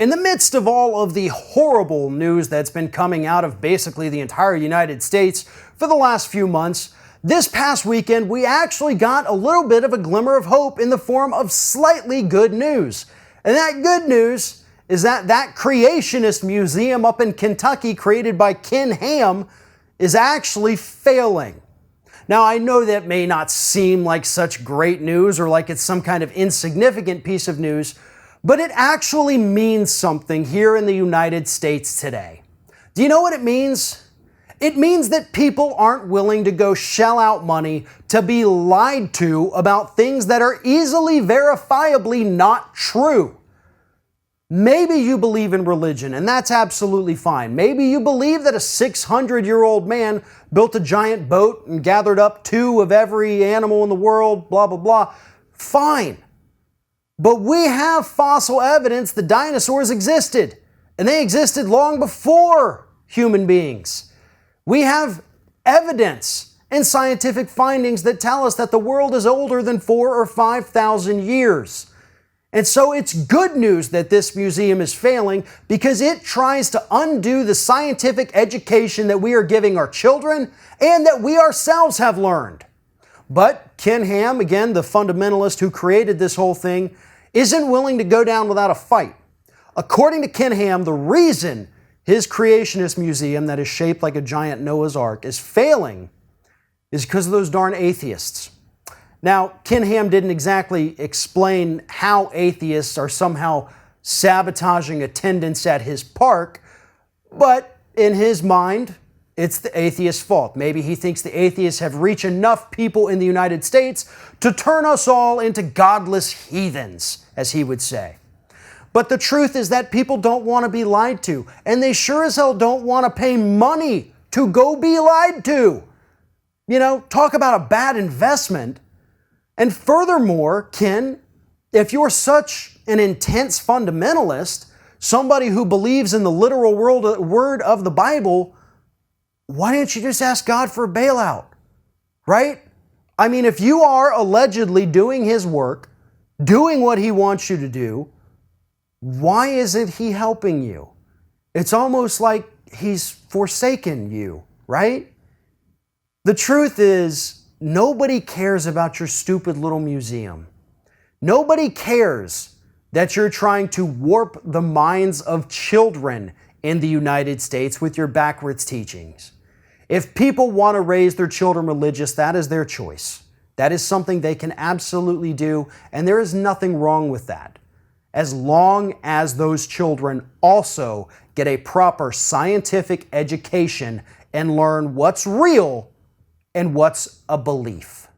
In the midst of all of the horrible news that's been coming out of basically the entire United States for the last few months, this past weekend we actually got a little bit of a glimmer of hope in the form of slightly good news. And that good news is that Creationist museum up in Kentucky created by Ken Ham is actually failing. Now, I know that may not seem like such great news or like it's some kind of insignificant piece of news, but it actually means something here in the United States today. Do you know what it means? It means that people aren't willing to go shell out money to be lied to about things that are easily verifiably not true. Maybe you believe in religion, and that's absolutely fine. Maybe you believe that a 600-year-old man built a giant boat and gathered up 2 of every animal in the world, blah, blah, blah. Fine. But we have fossil evidence the dinosaurs existed, and they existed long before human beings. We have evidence and scientific findings that tell us that the world is older than 4,000 or 5,000 years. And so it's good news that this museum is failing because it tries to undo the scientific education that we are giving our children and that we ourselves have learned. But Ken Ham, again, the fundamentalist who created this whole thing, isn't willing to go down without a fight. According to Ken Ham, the reason his Creationist museum that is shaped like a giant Noah's Ark is failing is because of those darn atheists. Now, Ken Ham didn't exactly explain how atheists are somehow sabotaging attendance at his park, but in his mind, it's the atheist's fault. Maybe he thinks the atheists have reached enough people in the United States to turn us all into godless heathens, as he would say. But the truth is that people don't want to be lied to, and they sure as hell don't want to pay money to go be lied to. You know, talk about a bad investment. And furthermore, Ken, if you're such an intense fundamentalist, somebody who believes in the literal word of the Bible, why didn't you just ask God for a bailout, right? I mean, if you are allegedly doing His work, doing what He wants you to do, why isn't He helping you? It's almost like He's forsaken you, right? The truth is, nobody cares about your stupid little museum. Nobody cares that you're trying to warp the minds of children in the United States with your backwards teachings. If people want to raise their children religious, that is their choice. That is something they can absolutely do, and there is nothing wrong with that, as long as those children also get a proper scientific education and learn what's real and what's a belief.